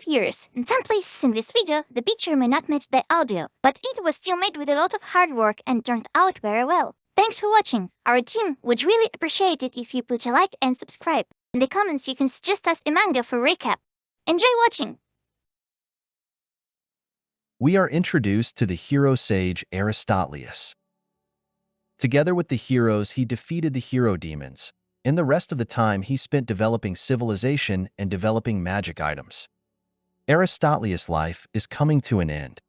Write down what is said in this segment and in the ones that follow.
years. In some places in this video, the picture may not match the audio, but it was still made with a lot of hard work and turned out very well. Thanks for watching. Our team would really appreciate it if you put a like and subscribe. In the comments you can suggest us a manga for recap. Enjoy watching! We are introduced to the hero sage Aristotelius. Together with the heroes, he defeated the hero demons, and the rest of the time he spent developing civilization and developing magic items. Aristotelius' life is coming to an end.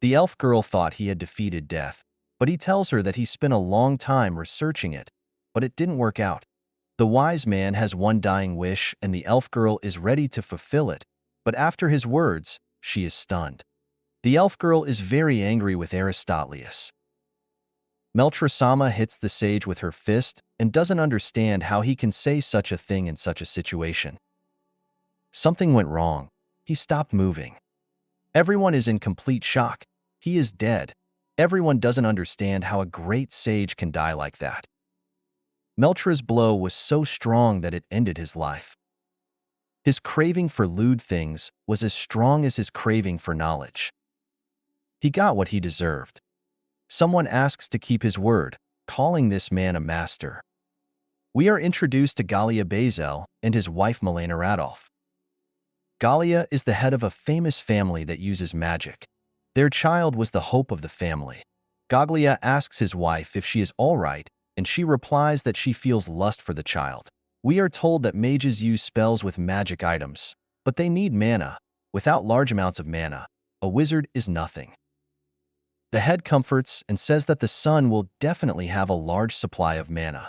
The elf girl thought he had defeated death, but he tells her that he spent a long time researching it, but it didn't work out. The wise man has one dying wish and the elf girl is ready to fulfill it, but after his words, she is stunned. The elf girl is very angry with Aristotelius. Meltra-sama hits the sage with her fist and doesn't understand how he can say such a thing in such a situation. Something went wrong. He stopped moving. Everyone is in complete shock. He is dead. Everyone doesn't understand how a great sage can die like that. Meltra's blow was so strong that it ended his life. His craving for lewd things was as strong as his craving for knowledge. He got what he deserved. Someone asks to keep his word, calling this man a master. We are introduced to Gallia Bazel and his wife Milena Radolf. Gallia is the head of a famous family that uses magic. Their child was the hope of the family. Gaglia asks his wife if she is all right, and she replies that she feels lust for the child. We are told that mages use spells with magic items, but they need mana. Without large amounts of mana, a wizard is nothing. The head comforts and says that the son will definitely have a large supply of mana.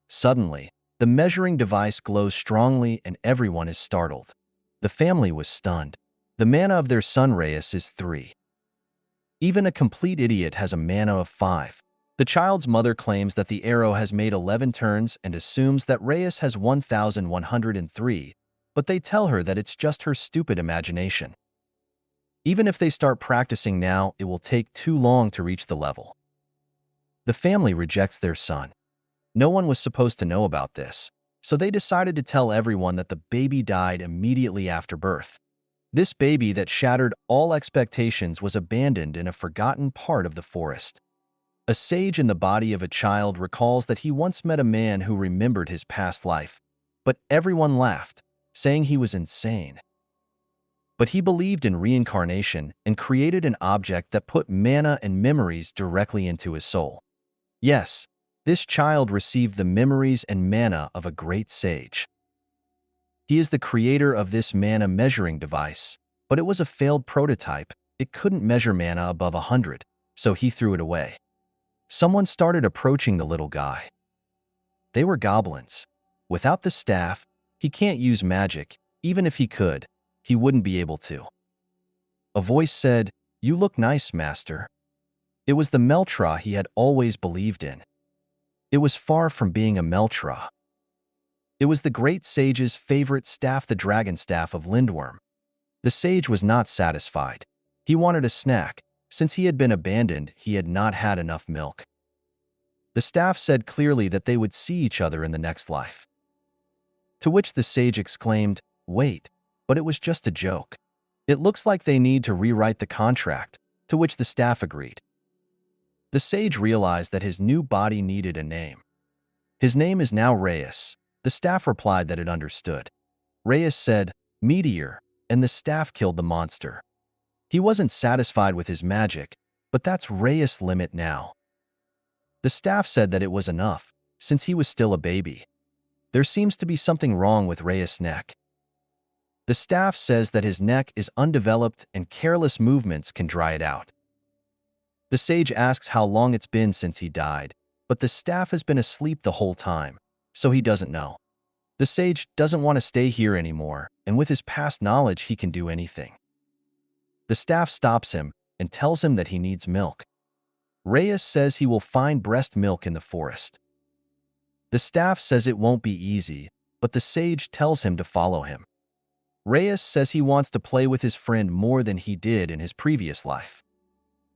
Suddenly, the measuring device glows strongly and everyone is startled. The family was stunned. The mana of their son Reus is 3. Even a complete idiot has a mana of 5. The child's mother claims that the arrow has made 11 turns and assumes that Reus has 1,103, but they tell her that it's just her stupid imagination. Even if they start practicing now, it will take too long to reach the level. The family rejects their son. No one was supposed to know about this, so they decided to tell everyone that the baby died immediately after birth. This baby that shattered all expectations was abandoned in a forgotten part of the forest. A sage in the body of a child recalls that he once met a man who remembered his past life, but everyone laughed, saying he was insane. But he believed in reincarnation and created an object that put mana and memories directly into his soul. Yes, this child received the memories and mana of a great sage. He is the creator of this mana measuring device, but it was a failed prototype. It couldn't measure mana above 100, so he threw it away. Someone started approaching the little guy. They were goblins. Without the staff, he can't use magic. Even if he could, he wouldn't be able to. A voice said, "You look nice, master." It was the Meltra he had always believed in. It was far from being a Meltra. It was the great sage's favorite staff, the dragon staff of Lindworm. The sage was not satisfied. He wanted a snack. Since he had been abandoned, he had not had enough milk. The staff said clearly that they would see each other in the next life. To which the sage exclaimed, "Wait, but it was just a joke. It looks like they need to rewrite the contract," to which the staff agreed. The sage realized that his new body needed a name. His name is now Reus. The staff replied that it understood. Reus said, "Meteor," and the staff killed the monster. He wasn't satisfied with his magic, but that's Reus' limit now. The staff said that it was enough, since he was still a baby. There seems to be something wrong with Reus' neck. The staff says that his neck is undeveloped and careless movements can dry it out. The sage asks how long it's been since he died, but the staff has been asleep the whole time, so he doesn't know. The sage doesn't want to stay here anymore, and with his past knowledge he can do anything. The staff stops him and tells him that he needs milk. Reus says he will find breast milk in the forest. The staff says it won't be easy, but the sage tells him to follow him. Reus says he wants to play with his friend more than he did in his previous life.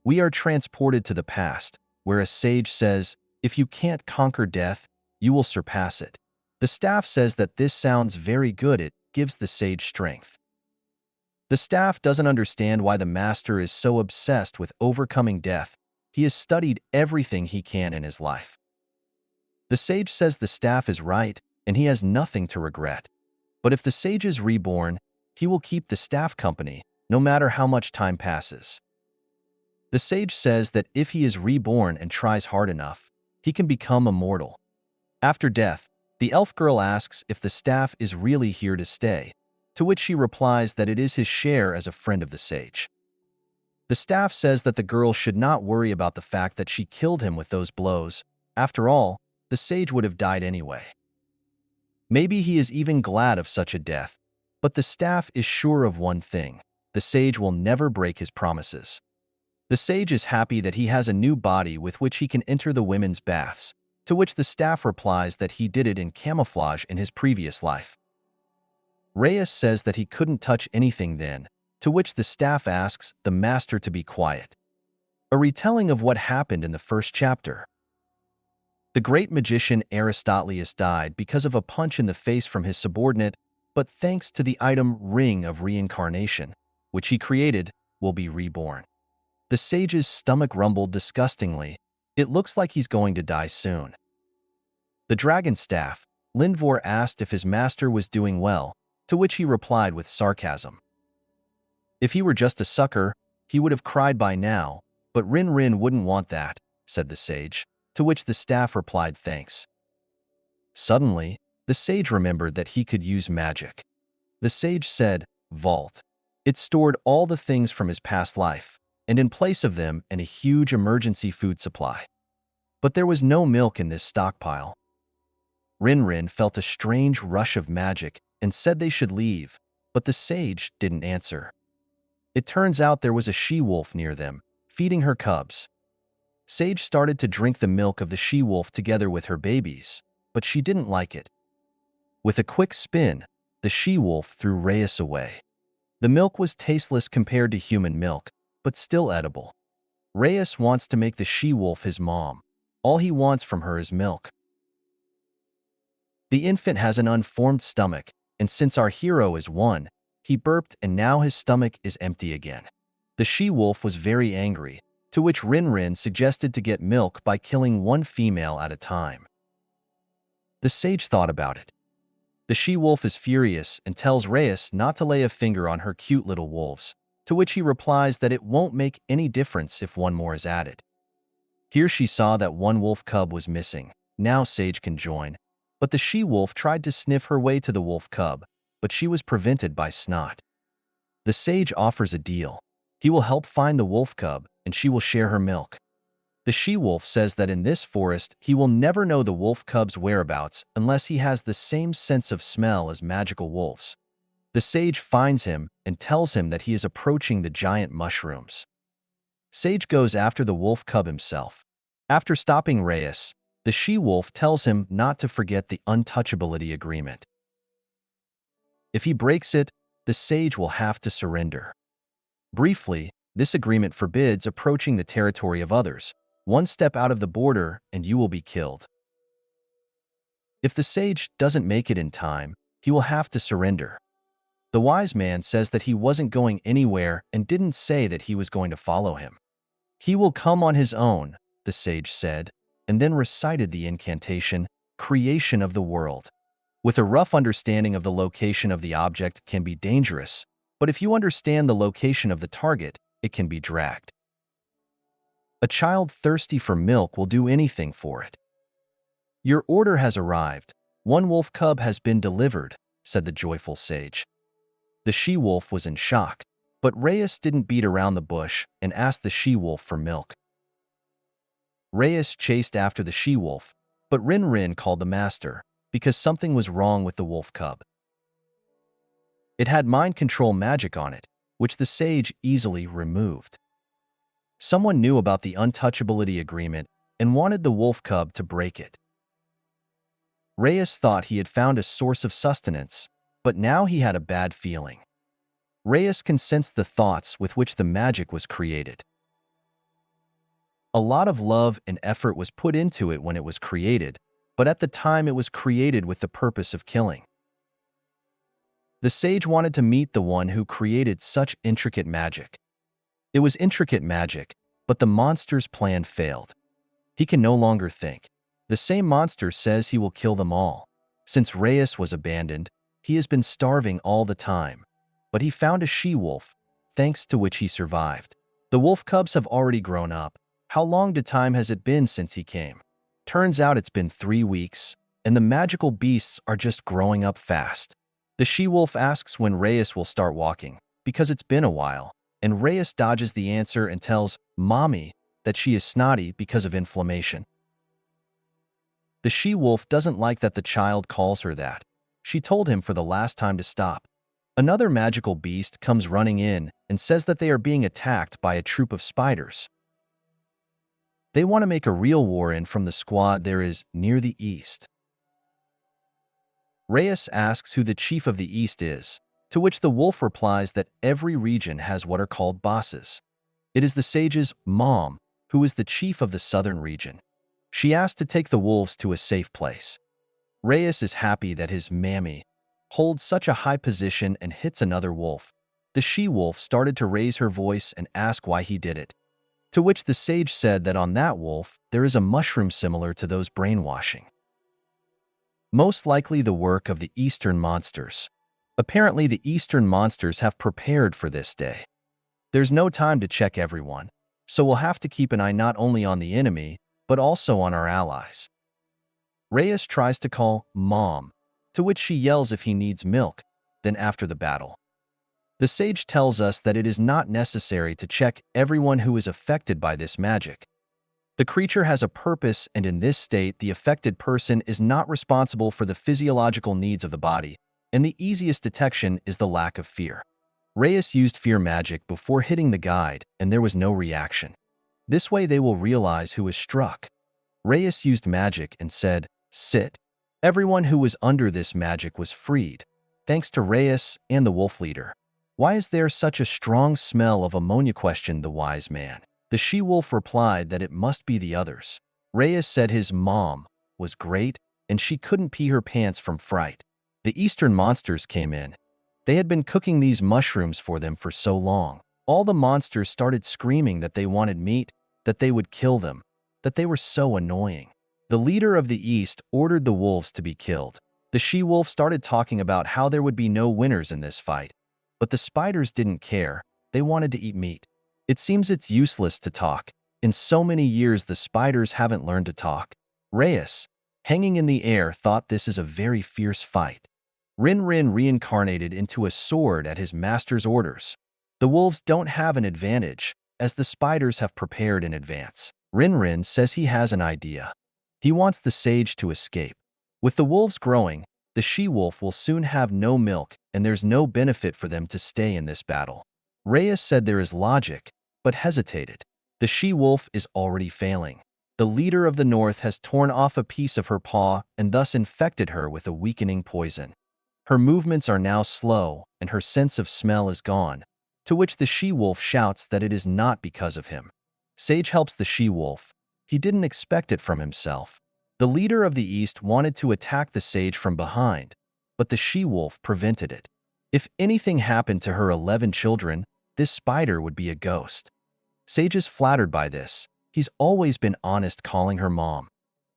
We are transported to the past, where a sage says, "If you can't conquer death, you will surpass it." The staff says that this sounds very good. It gives the sage strength. The staff doesn't understand why the master is so obsessed with overcoming death. He has studied everything he can in his life. The sage says the staff is right, and he has nothing to regret. But if the sage is reborn, he will keep the staff company, no matter how much time passes. The sage says that if he is reborn and tries hard enough, he can become immortal. After death, the elf girl asks if the staff is really here to stay, to which she replies that it is his share as a friend of the sage. The staff says that the girl should not worry about the fact that she killed him with those blows. After all, the sage would have died anyway. Maybe he is even glad of such a death, but the staff is sure of one thing: the sage will never break his promises. The sage is happy that he has a new body with which he can enter the women's baths, to which the staff replies that he did it in camouflage in his previous life. Reus says that he couldn't touch anything then, to which the staff asks the master to be quiet. A retelling of what happened in the first chapter. The great magician Aristotelius died because of a punch in the face from his subordinate, but thanks to the item Ring of Reincarnation, which he created, will be reborn. The sage's stomach rumbled disgustingly. It looks like he's going to die soon. The dragon staff, Lindworm, asked if his master was doing well, to which he replied with sarcasm. If he were just a sucker, he would have cried by now, but Rin Rin wouldn't want that, said the sage, to which the staff replied thanks. Suddenly, the sage remembered that he could use magic. The sage said, "Vault." It stored all the things from his past life, and in place of them a huge emergency food supply. But there was no milk in this stockpile. Rin Rin felt a strange rush of magic and said they should leave, but the sage didn't answer. It turns out there was a she-wolf near them, feeding her cubs. Sage started to drink the milk of the she-wolf together with her babies, but she didn't like it. With a quick spin, the she-wolf threw Reus away. The milk was tasteless compared to human milk, but still edible. Reus wants to make the she-wolf his mom. All he wants from her is milk. The infant has an unformed stomach, and since our hero is one, he burped and now his stomach is empty again. The she-wolf was very angry, to which Rin Rin suggested to get milk by killing one female at a time. The sage thought about it. The she-wolf is furious and tells Reus not to lay a finger on her cute little wolves, to which he replies that it won't make any difference if one more is added. Here she saw that one wolf cub was missing. Now Sage can join. But the she-wolf tried to sniff her way to the wolf cub, but she was prevented by snot. The sage offers a deal. He will help find the wolf cub, and she will share her milk. The she-wolf says that in this forest he will never know the wolf cub's whereabouts unless he has the same sense of smell as magical wolves. The sage finds him and tells him that he is approaching the giant mushrooms. Sage goes after the wolf cub himself. After stopping Reus, the she-wolf tells him not to forget the untouchability agreement. If he breaks it, the sage will have to surrender. Briefly, this agreement forbids approaching the territory of others. One step out of the border and you will be killed. If the sage doesn't make it in time, he will have to surrender. The wise man says that he wasn't going anywhere and didn't say that he was going to follow him. He will come on his own, the sage said, and then recited the incantation, creation of the world. With a rough understanding of the location of the object can be dangerous, but if you understand the location of the target, it can be dragged. A child thirsty for milk will do anything for it. Your order has arrived. One wolf cub has been delivered, said the joyful sage. The she-wolf was in shock, but Reus didn't beat around the bush and asked the she-wolf for milk. Reus chased after the she-wolf, but Rin Rin called the master because something was wrong with the wolf cub. It had mind control magic on it, which the sage easily removed. Someone knew about the untouchability agreement and wanted the wolf cub to break it. Reus thought he had found a source of sustenance, but now he had a bad feeling. Reus can sense the thoughts with which the magic was created. A lot of love and effort was put into it when it was created, but at the time it was created with the purpose of killing. The sage wanted to meet the one who created such intricate magic. It was intricate magic, but the monster's plan failed. He can no longer think. The same monster says he will kill them all. Since Reus was abandoned, he has been starving all the time. But he found a she-wolf, thanks to which he survived. The wolf cubs have already grown up. How long has it been since he came? Turns out it's been 3 weeks, and the magical beasts are just growing up fast. The she-wolf asks when Reus will start walking, because it's been a while, and Reus dodges the answer and tells Mommy that she is snotty because of inflammation. The she-wolf doesn't like that the child calls her that. She told him for the last time to stop. Another magical beast comes running in and says that they are being attacked by a troop of spiders. They want to make a real war in from the squad there is near the east. Reus asks who the chief of the east is, to which the wolf replies that every region has what are called bosses. It is the sage's mom, who is the chief of the southern region. She asked to take the wolves to a safe place. Reus is happy that his mammy holds such a high position and hits another wolf. The she-wolf started to raise her voice and ask why he did it, to which the sage said that on that wolf there is a mushroom similar to those brainwashing. Most likely the work of the eastern monsters. Apparently the eastern monsters have prepared for this day. There's no time to check everyone, so we'll have to keep an eye not only on the enemy, but also on our allies. Reus tries to call Mom, to which she yells if he needs milk, then after the battle. The sage tells us that it is not necessary to check everyone who is affected by this magic. The creature has a purpose, and in this state, the affected person is not responsible for the physiological needs of the body, and the easiest detection is the lack of fear. Reus used fear magic before hitting the guide, and there was no reaction. This way they will realize who is struck. Reus used magic and said, "Sit." Everyone who was under this magic was freed, thanks to Reus and the wolf leader. "Why is there such a strong smell of ammonia?" questioned the wise man. The she-wolf replied that it must be the others. Reus said his mom was great, and she couldn't pee her pants from fright. The eastern monsters came in. They had been cooking these mushrooms for them for so long. All the monsters started screaming that they wanted meat, that they would kill them, that they were so annoying. The leader of the east ordered the wolves to be killed. The she-wolf started talking about how there would be no winners in this fight. But the spiders didn't care. They wanted to eat meat. It seems it's useless to talk. In so many years, the spiders haven't learned to talk. Reus, hanging in the air, thought this is a very fierce fight. Rin reincarnated into a sword at his master's orders. The wolves don't have an advantage, as the spiders have prepared in advance. Rin says he has an idea. He wants the sage to escape. With the wolves growing, the she-wolf will soon have no milk, and there's no benefit for them to stay in this battle. Reus said there is logic, but hesitated. The she-wolf is already failing. The leader of the north has torn off a piece of her paw and thus infected her with a weakening poison. Her movements are now slow, and her sense of smell is gone, to which the she-wolf shouts that it is not because of him. Sage helps the she-wolf. He didn't expect it from himself. The leader of the east wanted to attack the sage from behind, but the she-wolf prevented it. If anything happened to her 11 children, this spider would be a ghost. Sage is flattered by this. He's always been honest calling her mom.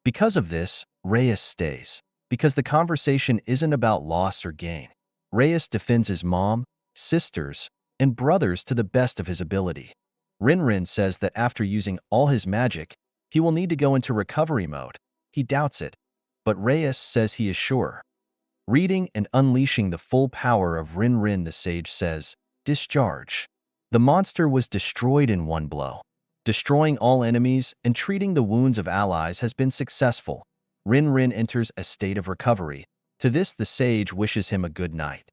Because of this, Reus stays. Because the conversation isn't about loss or gain. Reus defends his mom, sisters, and brothers to the best of his ability. Rin says that after using all his magic, he will need to go into recovery mode. He doubts it, but Reus says he is sure. Reading and unleashing the full power of Rin, the sage says, "Discharge." The monster was destroyed in one blow. Destroying all enemies and treating the wounds of allies has been successful. Rin enters a state of recovery. To this, the sage wishes him a good night.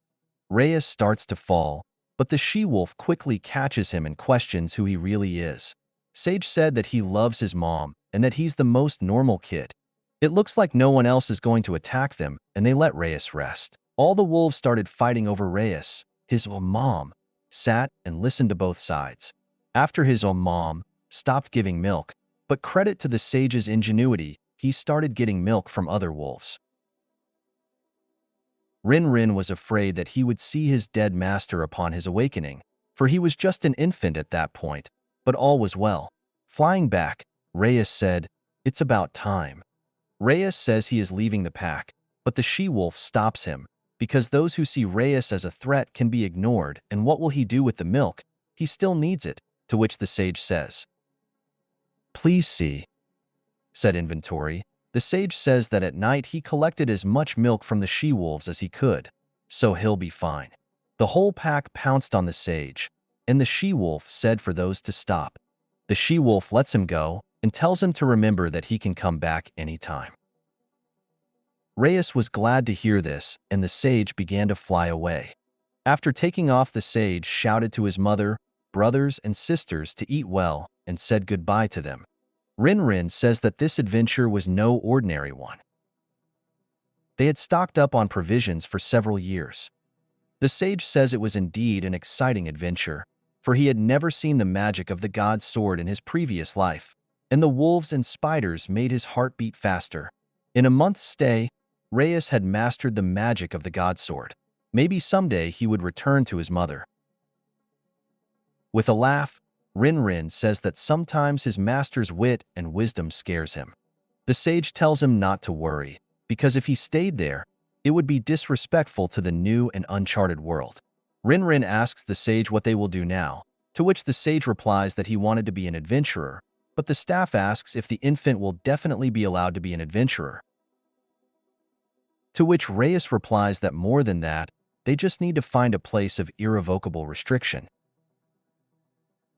Reus starts to fall, but the she-wolf quickly catches him and questions who he really is. Sage said that he loves his mom and that he's the most normal kid. It looks like no one else is going to attack them, and they let Reus rest. All the wolves started fighting over Reus. His mom sat and listened to both sides. After his mom stopped giving milk, but credit to the sage's ingenuity, he started getting milk from other wolves. Rin was afraid that he would see his dead master upon his awakening, for he was just an infant at that point, but all was well. Flying back, Reus said, "It's about time." Reus says he is leaving the pack, but the she-wolf stops him, because those who see Reus as a threat can be ignored, and what will he do with the milk? He still needs it, to which the sage says, "Please see," said Inventory. The sage says that at night he collected as much milk from the she-wolves as he could, so he'll be fine. The whole pack pounced on the sage, and the she-wolf said for those to stop. The she-wolf lets him go and tells him to remember that he can come back anytime. Reus was glad to hear this, and the sage began to fly away. After taking off, the sage shouted to his mother, brothers, and sisters to eat well and said goodbye to them. Rin says that this adventure was no ordinary one. They had stocked up on provisions for several years. The sage says it was indeed an exciting adventure, for he had never seen the magic of the god's sword in his previous life, and the wolves and spiders made his heart beat faster. In a month's stay, Reus had mastered the magic of the god's sword. Maybe someday he would return to his mother. With a laugh, Rin says that sometimes his master's wit and wisdom scares him. The sage tells him not to worry, because if he stayed there, it would be disrespectful to the new and uncharted world. Rin asks the sage what they will do now, to which the sage replies that he wanted to be an adventurer, but the staff asks if the infant will definitely be allowed to be an adventurer. To which Reus replies that more than that, they just need to find a place of irrevocable restriction.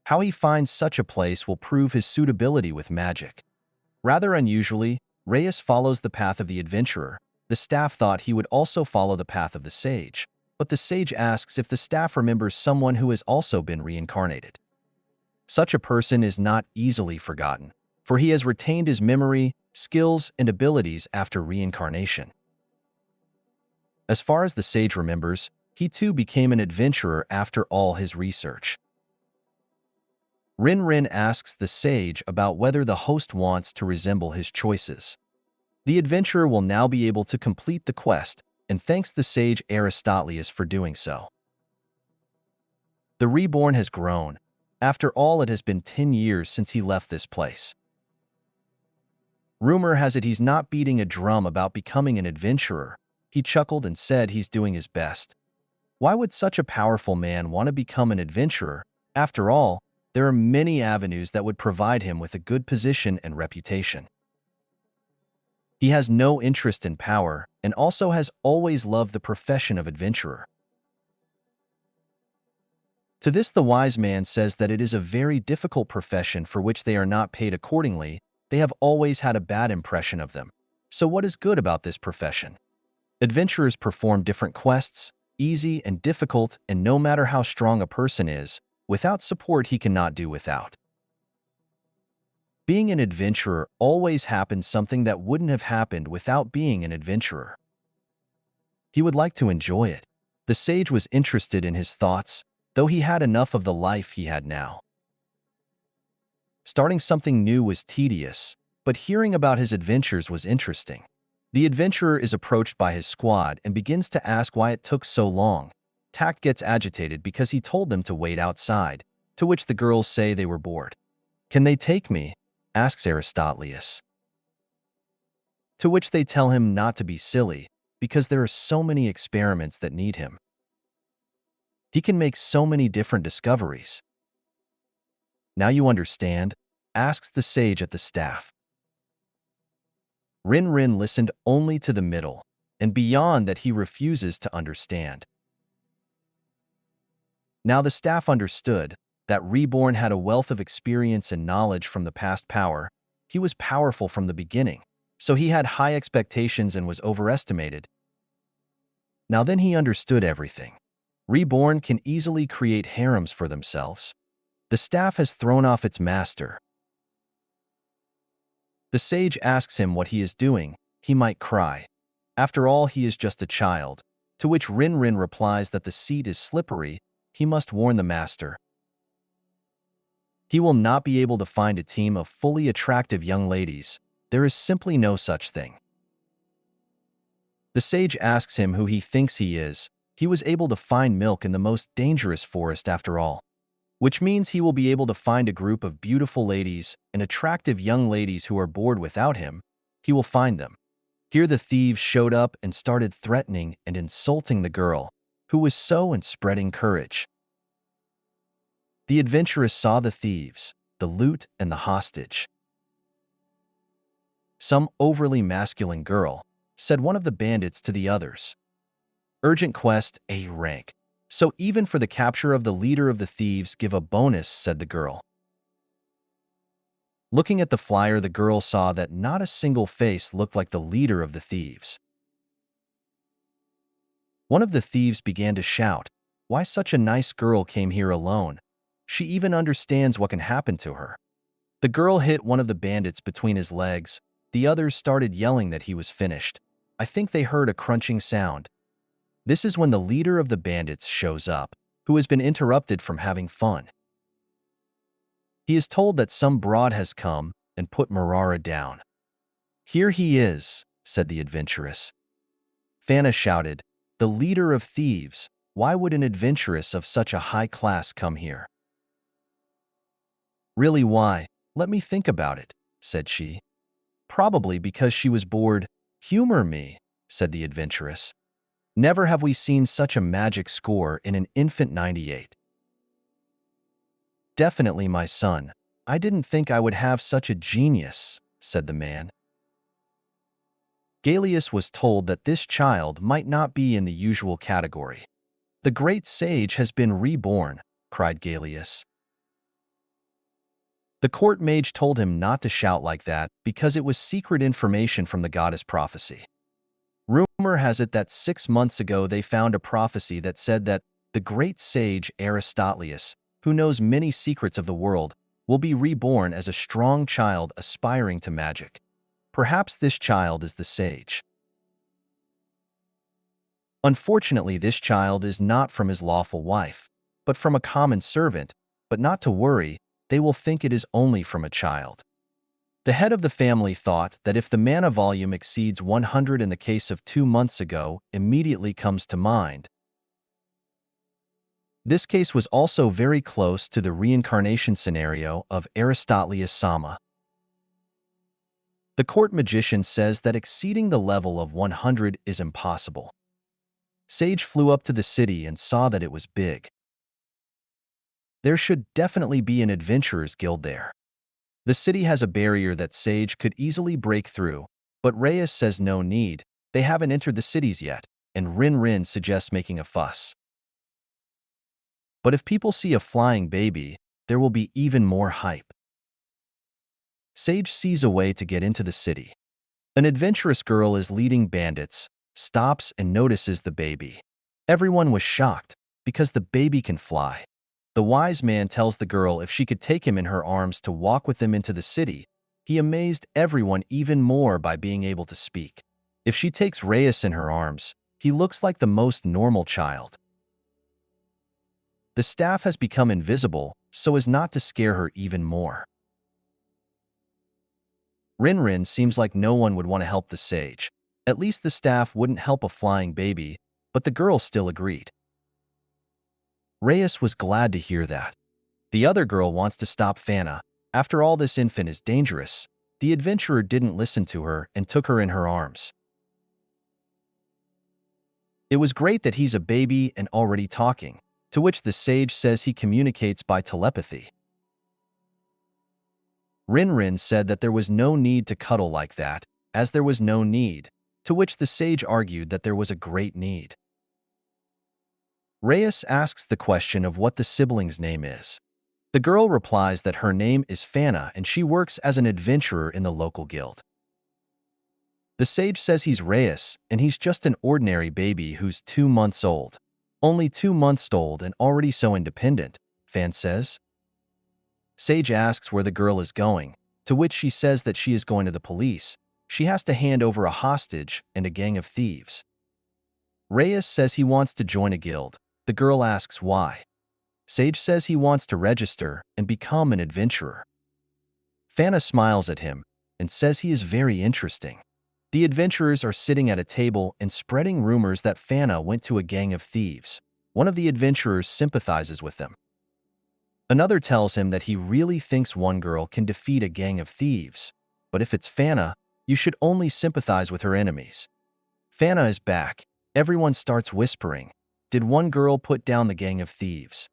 How he finds such a place will prove his suitability with magic. Rather unusually, Reus follows the path of the adventurer. The staff thought he would also follow the path of the sage, but the sage asks if the staff remembers someone who has also been reincarnated. Such a person is not easily forgotten, for he has retained his memory, skills, and abilities after reincarnation. As far as the sage remembers, he too became an adventurer after all his research. Rin asks the sage about whether the host wants to resemble his choices. The adventurer will now be able to complete the quest, and thanks the sage Aristotelius for doing so. The Reborn has grown. After all, it has been 10 years since he left this place. Rumor has it he's not beating a drum about becoming an adventurer. He chuckled and said he's doing his best. Why would such a powerful man want to become an adventurer? After all, there are many avenues that would provide him with a good position and reputation. He has no interest in power and also has always loved the profession of adventurer. To this, the wise man says that it is a very difficult profession for which they are not paid accordingly. They have always had a bad impression of them. So what is good about this profession? Adventurers perform different quests, easy and difficult, and no matter how strong a person is, without support he cannot do without. Being an adventurer always happens something that wouldn't have happened without being an adventurer. He would like to enjoy it. The sage was interested in his thoughts, though he had enough of the life he had now. Starting something new was tedious, but hearing about his adventures was interesting. The adventurer is approached by his squad and begins to ask why it took so long. Tact gets agitated because he told them to wait outside, to which the girls say they were bored. "Can they take me?" asks Aristotelius. To which they tell him not to be silly, because there are so many experiments that need him. He can make so many different discoveries. "Now you understand?" asks the sage at the staff. Rin listened only to the middle, and beyond that he refuses to understand. Now the staff understood that Reborn had a wealth of experience and knowledge from the past power. He was powerful from the beginning, so he had high expectations and was overestimated. Now then he understood everything. Reborn can easily create harems for themselves. The staff has thrown off its master. The sage asks him what he is doing. He might cry. After all, he is just a child. To which Rin replies that the seat is slippery. He must warn the master. He will not be able to find a team of fully attractive young ladies. There is simply no such thing. The sage asks him who he thinks he is. He was able to find milk in the most dangerous forest after all, which means he will be able to find a group of beautiful ladies and attractive young ladies who are bored without him. He will find them. Here the thieves showed up and started threatening and insulting the girl, who was so and spreading courage. The adventuress saw the thieves, the loot, and the hostage. "Some overly masculine girl," said one of the bandits to the others. "Urgent quest, A rank. So even for the capture of the leader of the thieves, give a bonus," said the girl. Looking at the flyer, the girl saw that not a single face looked like the leader of the thieves. One of the thieves began to shout, "Why such a nice girl came here alone? She even understands what can happen to her." The girl hit one of the bandits between his legs. The others started yelling that he was finished. I think they heard a crunching sound. This is when the leader of the bandits shows up, who has been interrupted from having fun. He is told that some broad has come and put Marara down. "Here he is," said the adventuress. Fana shouted, "The leader of thieves, why would an adventuress of such a high class come here?" "Really, why? Let me think about it," said she. "Probably because she was bored." "Humor me," said the adventuress. "Never have we seen such a magic score in an infant 98. "Definitely, my son. I didn't think I would have such a genius," said the man. Galeus was told that this child might not be in the usual category. "The great sage has been reborn," cried Galeus. The court mage told him not to shout like that because it was secret information from the goddess prophecy. Rumor has it that 6 months ago they found a prophecy that said that the great sage Aristotelius, who knows many secrets of the world, will be reborn as a strong child aspiring to magic. Perhaps this child is the sage. Unfortunately, this child is not from his lawful wife, but from a common servant, but not to worry, they will think it is only from a child. The head of the family thought that if the mana volume exceeds 100 in the case of 2 months ago, immediately comes to mind. This case was also very close to the reincarnation scenario of Aristotelius Sama. The court magician says that exceeding the level of 100 is impossible. Sage flew up to the city and saw that it was big. There should definitely be an adventurer's guild there. The city has a barrier that Sage could easily break through, but Reus says no need, they haven't entered the cities yet, and Rin suggests making a fuss. But if people see a flying baby, there will be even more hype. Sage sees a way to get into the city. An adventurous girl is leading bandits, stops and notices the baby. Everyone was shocked, because the baby can fly. The wise man tells the girl if she could take him in her arms to walk with them into the city. He amazed everyone even more by being able to speak. If she takes Reus in her arms, he looks like the most normal child. The staff has become invisible so as not to scare her even more. Rin seems like no one would want to help the sage. At least the staff wouldn't help a flying baby, but the girl still agreed. Reus was glad to hear that. The other girl wants to stop Fana. After all, this infant is dangerous. The adventurer didn't listen to her and took her in her arms. It was great that he's a baby and already talking, to which the sage says he communicates by telepathy. Rin said that there was no need to cuddle like that, as there was no need, to which the sage argued that there was a great need. Reus asks the question of what the sibling's name is. The girl replies that her name is Fana and she works as an adventurer in the local guild. The sage says he's Reus and he's just an ordinary baby who's 2 months old. Only 2 months old and already so independent, Fan says. Sage asks where the girl is going, to which she says that she is going to the police. She has to hand over a hostage and a gang of thieves. Reus says he wants to join a guild. The girl asks why. Sage says he wants to register and become an adventurer. Fana smiles at him and says he is very interesting. The adventurers are sitting at a table and spreading rumors that Fana went to a gang of thieves. One of the adventurers sympathizes with them. Another tells him that he really thinks one girl can defeat a gang of thieves, but if it's Fana, you should only sympathize with her enemies. Fana is back. Everyone starts whispering. Did one girl put down the gang of thieves?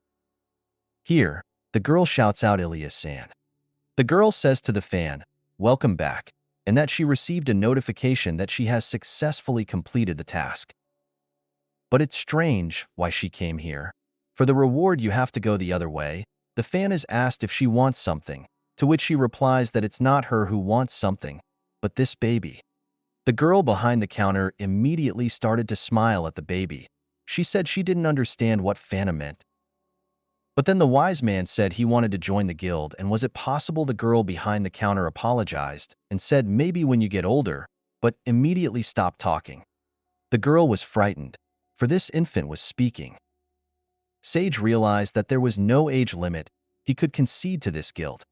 Here, the girl shouts out Ilya-san. The girl says to the fan, "Welcome back," and that she received a notification that she has successfully completed the task. But it's strange why she came here. For the reward, you have to go the other way. The fan is asked if she wants something, to which she replies that it's not her who wants something, but this baby. The girl behind the counter immediately started to smile at the baby. She said she didn't understand what Fana meant. But then the wise man said he wanted to join the guild, and was it possible the girl behind the counter apologized and said maybe when you get older, but immediately stopped talking. The girl was frightened, for this infant was speaking. Sage realized that there was no age limit. He could concede to this guild.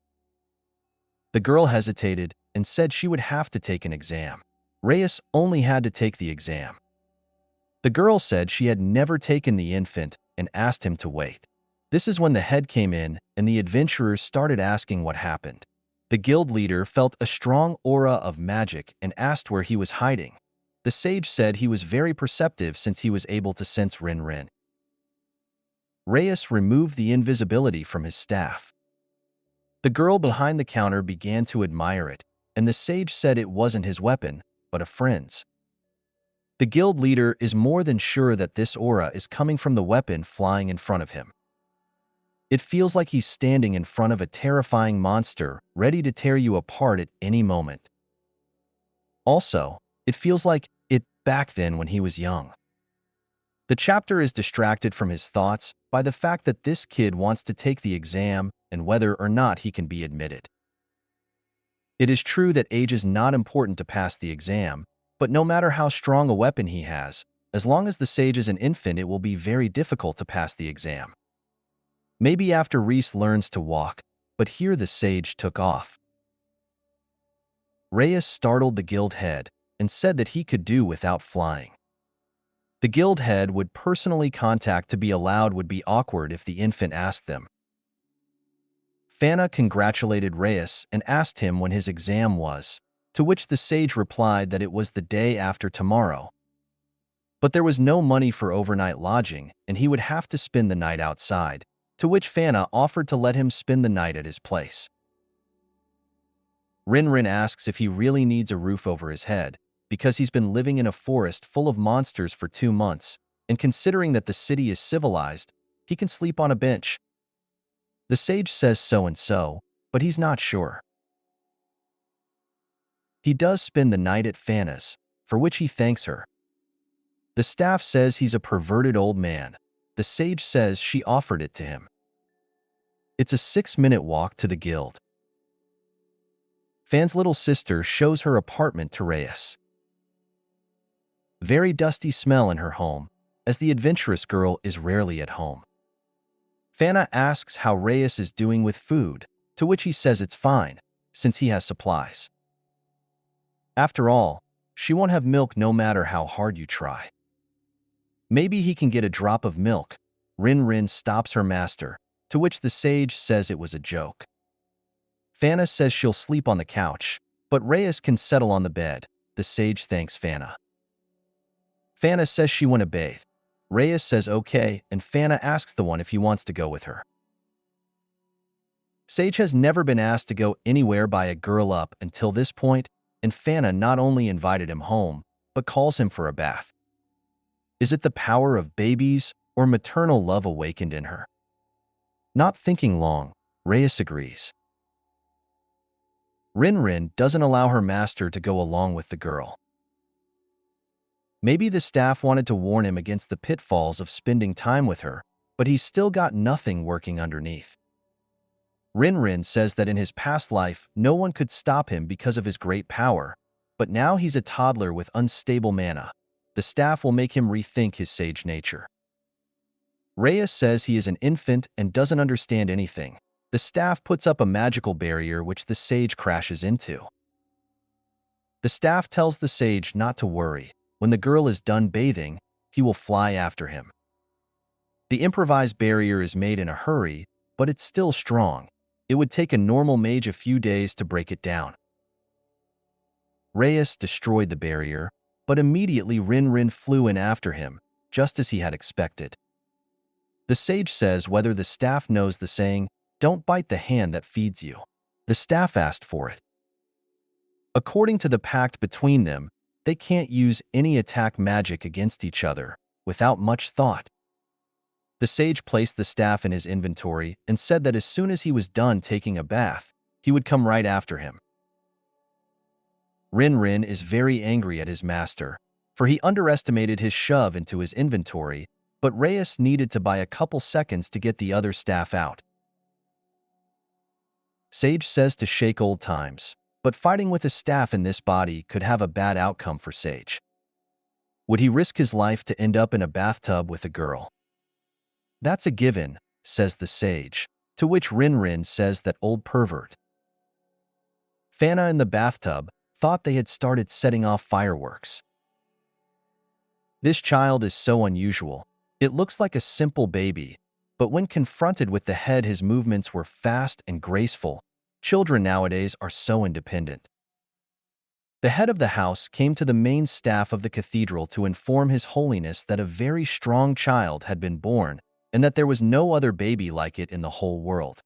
The girl hesitated and said she would have to take an exam. Reus only had to take the exam. The girl said she had never taken the infant and asked him to wait. This is when the head came in and the adventurers started asking what happened. The guild leader felt a strong aura of magic and asked where he was hiding. The sage said he was very perceptive since he was able to sense Rin. Reus removed the invisibility from his staff. The girl behind the counter began to admire it, and the sage said it wasn't his weapon, but a friend's. The guild leader is more than sure that this aura is coming from the weapon flying in front of him. It feels like he's standing in front of a terrifying monster, ready to tear you apart at any moment. Also, it feels like it back then when he was young. The chapter is distracted from his thoughts by the fact that this kid wants to take the exam and whether or not he can be admitted. It is true that age is not important to pass the exam, but no matter how strong a weapon he has, as long as the sage is an infant, it will be very difficult to pass the exam. Maybe after Reus learns to walk, but here the sage took off. Reus startled the guild head and said that he could do without flying. The guild head would personally contact to be allowed would be awkward if the infant asked them. Fana congratulated Reus and asked him when his exam was, to which the sage replied that it was the day after tomorrow. But there was no money for overnight lodging and he would have to spend the night outside, to which Fana offered to let him spend the night at his place. Rin asks if he really needs a roof over his head, because he's been living in a forest full of monsters for 2 months, and considering that the city is civilized, he can sleep on a bench. The sage says so and so, but he's not sure. He does spend the night at Fana's, for which he thanks her. The staff says he's a perverted old man. The sage says she offered it to him. It's a 6-minute walk to the guild. Fan's little sister shows her apartment to Reus. Very dusty smell in her home, as the adventurous girl is rarely at home. Fana asks how Reus is doing with food, to which he says it's fine, since he has supplies. After all, she won't have milk no matter how hard you try. Maybe he can get a drop of milk. Rin stops her master, to which the sage says it was a joke. Fana says she'll sleep on the couch, but Reus can settle on the bed. The sage thanks Fana. Fana says she want to bathe. Reus says okay, and Fana asks the one if he wants to go with her. Sage has never been asked to go anywhere by a girl up until this point, and Fana not only invited him home, but calls him for a bath. Is it the power of babies or maternal love awakened in her? Not thinking long, Reus agrees. Rin doesn't allow her master to go along with the girl. Maybe the staff wanted to warn him against the pitfalls of spending time with her, but he's still got nothing working underneath. Rin says that in his past life, no one could stop him because of his great power, but now he's a toddler with unstable mana. The staff will make him rethink his sage nature. Reus says he is an infant and doesn't understand anything. The staff puts up a magical barrier which the sage crashes into. The staff tells the sage not to worry. When the girl is done bathing, he will fly after him. The improvised barrier is made in a hurry, but it's still strong. It would take a normal mage a few days to break it down. Reus destroyed the barrier, but immediately Rin flew in after him, just as he had expected. The sage says whether the staff knows the saying, "Don't bite the hand that feeds you." The staff asked for it. According to the pact between them, they can't use any attack magic against each other, without much thought. The sage placed the staff in his inventory and said that as soon as he was done taking a bath, he would come right after him. Rin is very angry at his master, for he underestimated his shove into his inventory, but Reus needed to buy a couple seconds to get the other staff out. Sage says to shake old times, but fighting with a staff in this body could have a bad outcome for Sage. Would he risk his life to end up in a bathtub with a girl? That's a given, says the sage, to which Rin says that old pervert. Fana in the bathtub thought they had started setting off fireworks. This child is so unusual. It looks like a simple baby, but when confronted with the head, his movements were fast and graceful. Children nowadays are so independent. The head of the house came to the main staff of the cathedral to inform His Holiness that a very strong child had been born and that there was no other baby like it in the whole world.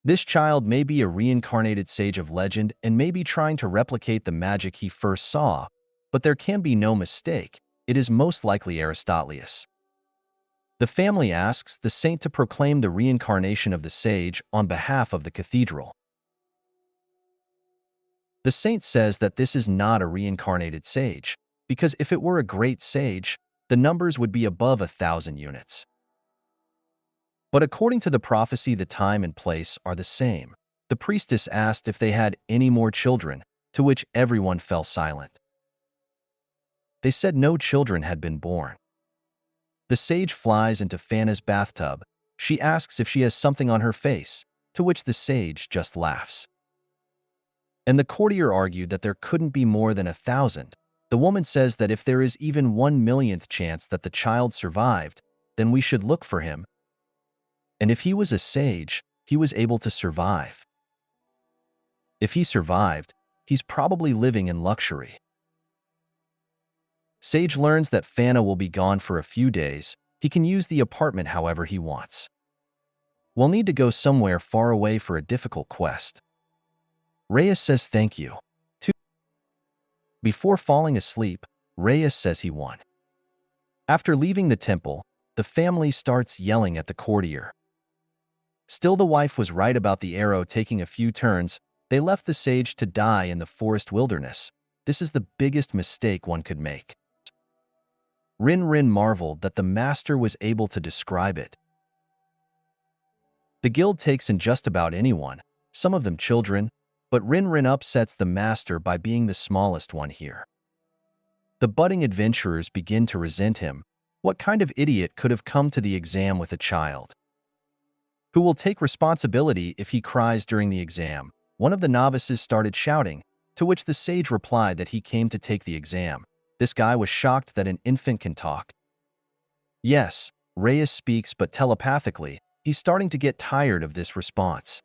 This child may be a reincarnated sage of legend and may be trying to replicate the magic he first saw, but there can be no mistake. It is most likely Aristotelius. The family asks the saint to proclaim the reincarnation of the sage on behalf of the cathedral. The saint says that this is not a reincarnated sage, because if it were a great sage, the numbers would be above 1,000 units. But according to the prophecy, the time and place are the same. The priestess asked if they had any more children, to which everyone fell silent. They said no children had been born. The sage flies into Fana's bathtub. She asks if she has something on her face, to which the sage just laughs. And the courtier argued that there couldn't be more than 1,000. The woman says that if there is even 1/1,000,000th chance that the child survived, then we should look for him. And if he was a sage, he was able to survive. If he survived, he's probably living in luxury. Sage learns that Fana will be gone for a few days. He can use the apartment however he wants. We'll need to go somewhere far away for a difficult quest. Reus says thank you. Before falling asleep, Reus says he won. After leaving the temple, the family starts yelling at the courtier. Still, the wife was right about the arrow taking a few turns. They left the sage to die in the forest wilderness. This is the biggest mistake one could make. Rin marveled that the master was able to describe it. The guild takes in just about anyone, some of them children, but Rin upsets the master by being the smallest one here. The budding adventurers begin to resent him. What kind of idiot could have come to the exam with a child? Who will take responsibility if he cries during the exam? One of the novices started shouting, to which the sage replied that he came to take the exam. This guy was shocked that an infant can talk. Yes, Reus speaks, but telepathically. He's starting to get tired of this response.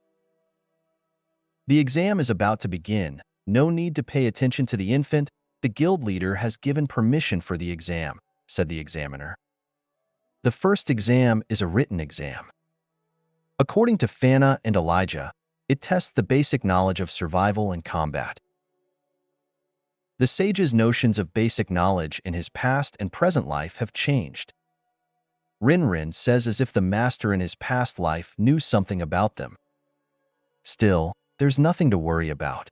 The exam is about to begin. No need to pay attention to the infant. The guild leader has given permission for the exam, said the examiner. The first exam is a written exam. According to Fana and Elijah, it tests the basic knowledge of survival and combat. The sage's notions of basic knowledge in his past and present life have changed. Rin says as if the master in his past life knew something about them. Still, there's nothing to worry about.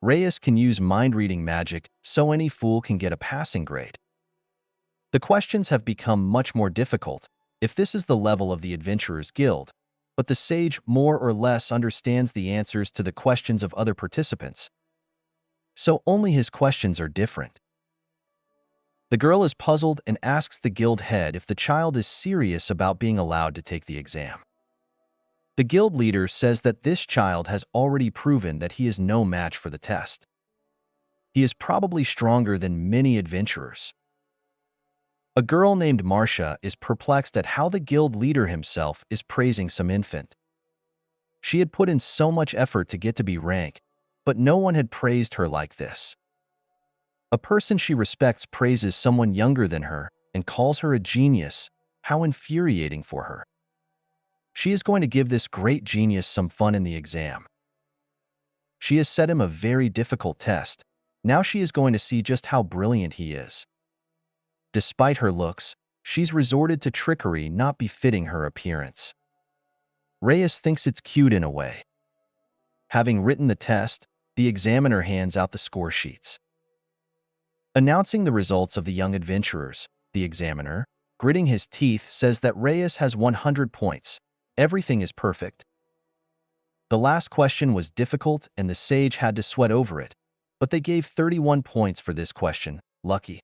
Reus can use mind-reading magic, so any fool can get a passing grade. The questions have become much more difficult, if this is the level of the Adventurers Guild, but the sage more or less understands the answers to the questions of other participants. So only his questions are different. The girl is puzzled and asks the guild head if the child is serious about being allowed to take the exam. The guild leader says that this child has already proven that he is no match for the test. He is probably stronger than many adventurers. A girl named Marcia is perplexed at how the guild leader himself is praising some infant. She had put in so much effort to get to be rank, but no one had praised her like this. A person she respects praises someone younger than her and calls her a genius. How infuriating for her. She is going to give this great genius some fun in the exam. She has set him a very difficult test. Now she is going to see just how brilliant he is. Despite her looks, she's resorted to trickery not befitting her appearance. Reus thinks it's cute in a way. Having written the test, the examiner hands out the score sheets. Announcing the results of the young adventurers, the examiner, gritting his teeth, says that Reus has 100 points. Everything is perfect. The last question was difficult and the sage had to sweat over it, but they gave 31 points for this question. Lucky.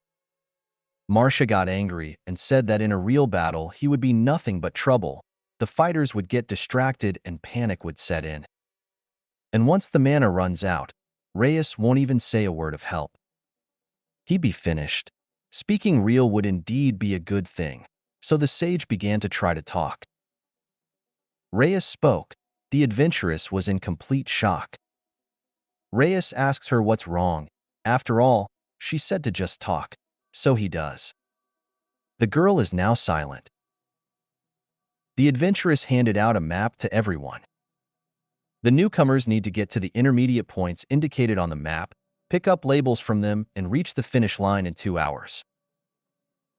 Marcia got angry and said that in a real battle he would be nothing but trouble. The fighters would get distracted and panic would set in. And once the mana runs out, Reus won't even say a word of help. He'd be finished. Speaking real would indeed be a good thing, so the sage began to try to talk. Reus spoke. The adventuress was in complete shock. Reus asks her what's wrong. After all, she said to just talk. So he does. The girl is now silent. The adventuress handed out a map to everyone. The newcomers need to get to the intermediate points indicated on the map, pick up labels from them, and reach the finish line in 2 hours.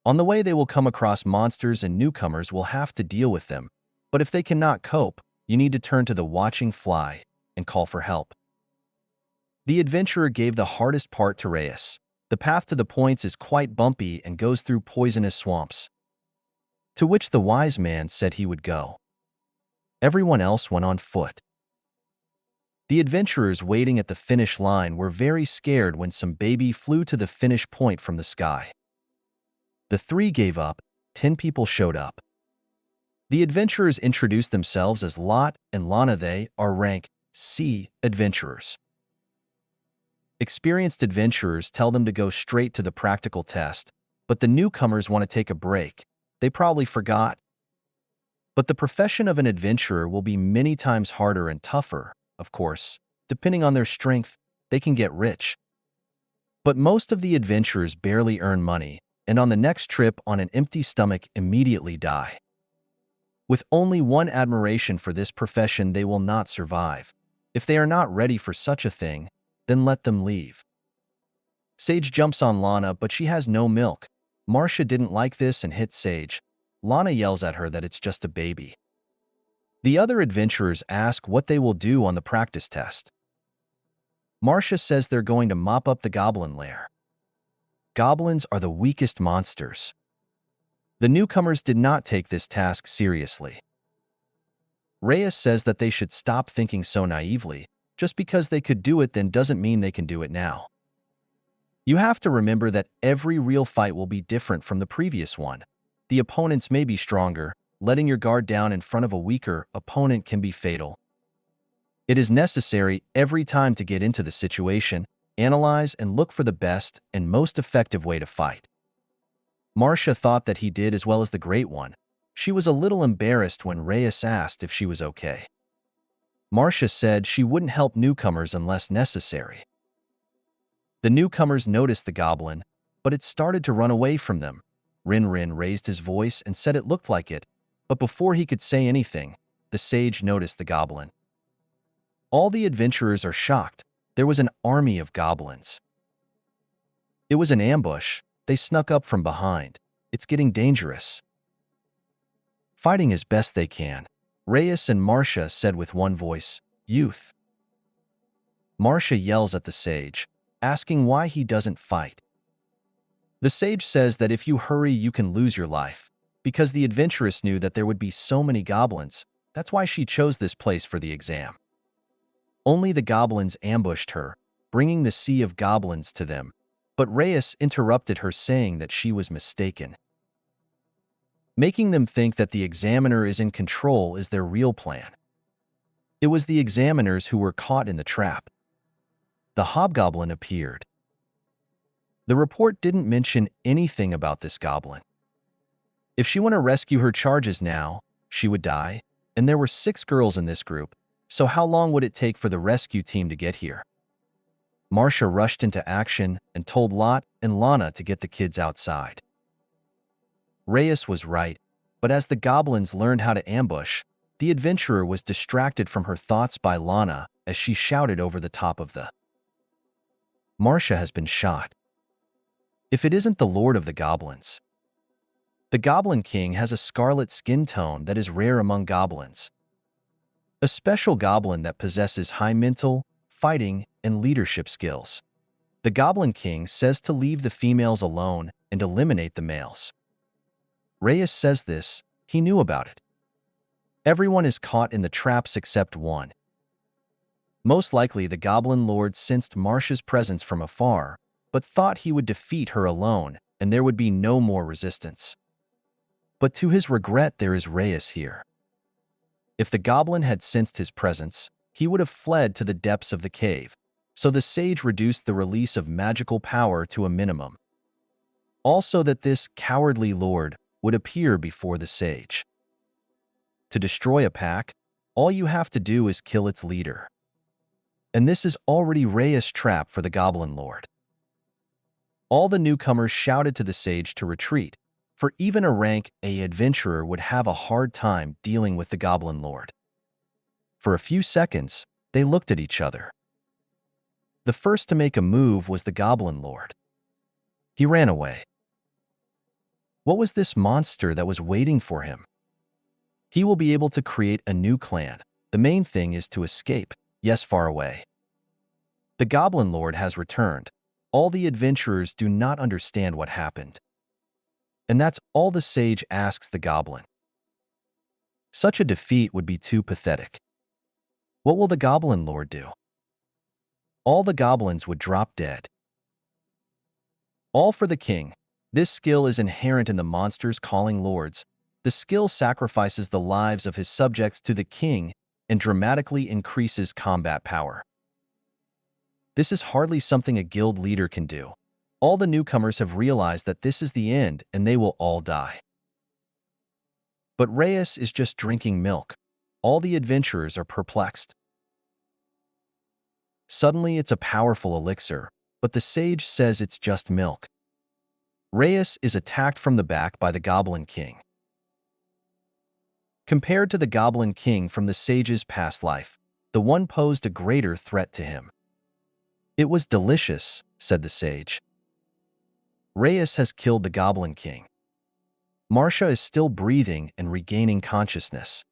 On the way they will come across monsters and newcomers will have to deal with them, but if they cannot cope, you need to turn to the watching fly and call for help. The adventurer gave the hardest part to Reus. The path to the points is quite bumpy and goes through poisonous swamps, to which the wise man said he would go. Everyone else went on foot. The adventurers waiting at the finish line were very scared when some baby flew to the finish point from the sky. The 3 gave up. 10 people showed up. The adventurers introduced themselves as Lot and Lana. They are rank C adventurers. Experienced adventurers tell them to go straight to the practical test, but the newcomers want to take a break. They probably forgot. But the profession of an adventurer will be many times harder and tougher, of course. Depending on their strength, they can get rich. But most of the adventurers barely earn money, and on the next trip on an empty stomach immediately die. With only one admiration for this profession, they will not survive. If they are not ready for such a thing, then let them leave. Sage jumps on Lana, but she has no milk. Marcia didn't like this and hits Sage. Lana yells at her that it's just a baby. The other adventurers ask what they will do on the practice test. Marcia says they're going to mop up the goblin lair. Goblins are the weakest monsters. The newcomers did not take this task seriously. Reus says that they should stop thinking so naively. Just because they could do it then doesn't mean they can do it now. You have to remember that every real fight will be different from the previous one. The opponents may be stronger. Letting your guard down in front of a weaker opponent can be fatal. It is necessary every time to get into the situation, analyze and look for the best and most effective way to fight. Marcia thought that he did as well as the Great One. She was a little embarrassed when Reus asked if she was okay. Marcia said she wouldn't help newcomers unless necessary. The newcomers noticed the goblin, but it started to run away from them. Rin raised his voice and said it looked like it, but before he could say anything, the sage noticed the goblin. All the adventurers are shocked. There was an army of goblins. It was an ambush. They snuck up from behind. It's getting dangerous. Fighting as best they can, Reus and Marcia said with one voice, "Youth." Marcia yells at the sage, asking why he doesn't fight. The sage says that if you hurry you can lose your life, because the adventuress knew that there would be so many goblins. That's why she chose this place for the exam. Only the goblins ambushed her, bringing the sea of goblins to them, but Reus interrupted her saying that she was mistaken. Making them think that the examiner is in control is their real plan. It was the examiners who were caught in the trap. The hobgoblin appeared. The report didn't mention anything about this goblin. If she went to rescue her charges now, she would die, and there were 6 girls in this group, so how long would it take for the rescue team to get here? Marcia rushed into action and told Lot and Lana to get the kids outside. Reus was right, but as the goblins learned how to ambush, the adventurer was distracted from her thoughts by Lana as she shouted over the top of the Marcia has been shot. If it isn't the Lord of the Goblins. The Goblin King has a scarlet skin tone that is rare among goblins. A special goblin that possesses high mental, fighting, and leadership skills. The Goblin King says to leave the females alone and eliminate the males. Reus says this, he knew about it. Everyone is caught in the traps except one. Most likely the Goblin Lord sensed Marcia's presence from afar, but thought he would defeat her alone and there would be no more resistance. But to his regret there is Reus here. If the goblin had sensed his presence, he would have fled to the depths of the cave, so the sage reduced the release of magical power to a minimum. Also that this cowardly lord would appear before the sage. To destroy a pack, all you have to do is kill its leader. And this is already Reus' trap for the Goblin Lord. All the newcomers shouted to the sage to retreat, for even a rank A adventurer would have a hard time dealing with the Goblin Lord. For a few seconds, they looked at each other. The first to make a move was the Goblin Lord. He ran away. What was this monster that was waiting for him? He will be able to create a new clan. The main thing is to escape, yes, far away. The Goblin Lord has returned. All the adventurers do not understand what happened. And that's all the sage asks the goblin. Such a defeat would be too pathetic. What will the Goblin Lord do? All the goblins would drop dead. All for the king. This skill is inherent in the monsters calling lords. The skill sacrifices the lives of his subjects to the king and dramatically increases combat power. This is hardly something a guild leader can do. All the newcomers have realized that this is the end and they will all die. But Reus is just drinking milk. All the adventurers are perplexed. Suddenly it's a powerful elixir, but the sage says it's just milk. Reus is attacked from the back by the Goblin King. Compared to the Goblin King from the sage's past life, the one posed a greater threat to him. It was delicious, said the sage. Reus has killed the Goblin King. Marcia is still breathing and regaining consciousness.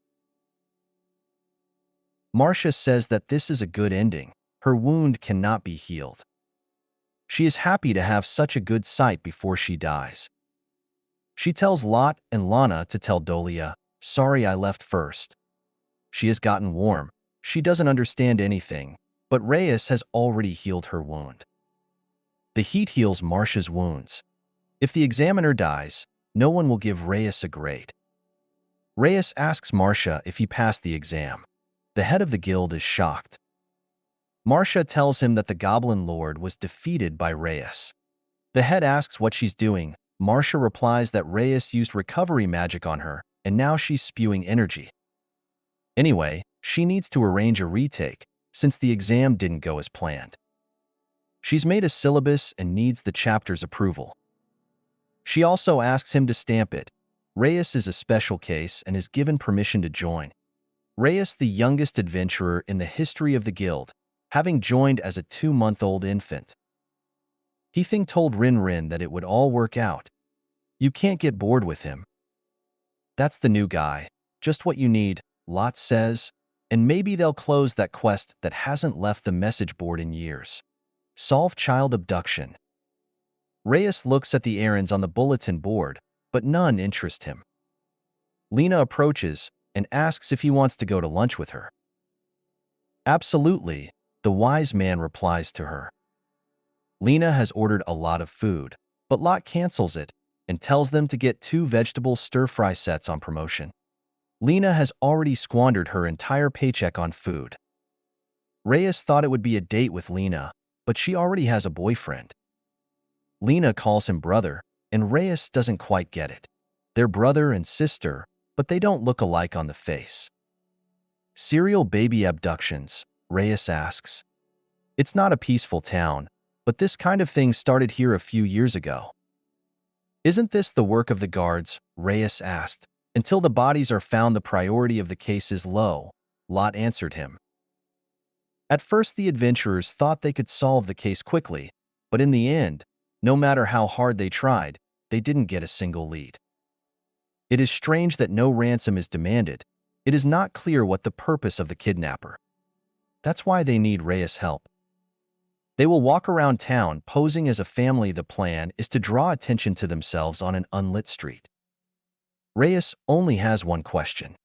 Marcia says that this is a good ending. Her wound cannot be healed. She is happy to have such a good sight before she dies. She tells Lot and Lana to tell Dolia, sorry I left first. She has gotten warm. She doesn't understand anything, but Reus has already healed her wound. The heat heals Marcia's wounds. If the examiner dies, no one will give Reus a grade. Reus asks Marcia if he passed the exam. The head of the guild is shocked. Marcia tells him that the Goblin Lord was defeated by Reus. The head asks what she's doing. Marcia replies that Reus used recovery magic on her, and now she's spewing energy. Anyway, she needs to arrange a retake, since the exam didn't go as planned. She's made a syllabus and needs the chapter's approval. She also asks him to stamp it. Reus is a special case and is given permission to join. Reus, the youngest adventurer in the history of the guild, having joined as a 2-month-old infant. He told Rin Rin that it would all work out. You can't get bored with him. That's the new guy, just what you need, Lot says, and maybe they'll close that quest that hasn't left the message board in years. Solve child abduction. Reus looks at the errands on the bulletin board, but none interest him. Lena approaches and asks if he wants to go to lunch with her. Absolutely, the wise man replies to her. Lena has ordered a lot of food, but Lot cancels it and tells them to get 2 vegetable stir-fry sets on promotion. Lena has already squandered her entire paycheck on food. Reus thought it would be a date with Lena, but she already has a boyfriend. Lena calls him brother, and Reus doesn't quite get it. They're brother and sister, but they don't look alike on the face. Serial baby abductions, Reus asks. It's not a peaceful town, but this kind of thing started here a few years ago. Isn't this the work of the guards? Reus asked. Until the bodies are found, the priority of the case is low, Lot answered him. At first, the adventurers thought they could solve the case quickly, but in the end, no matter how hard they tried, they didn't get a single lead. It is strange that no ransom is demanded. It is not clear what the purpose of the kidnapper. That's why they need Reus' help. They will walk around town posing as a family. The plan is to draw attention to themselves on an unlit street. Reus only has one question.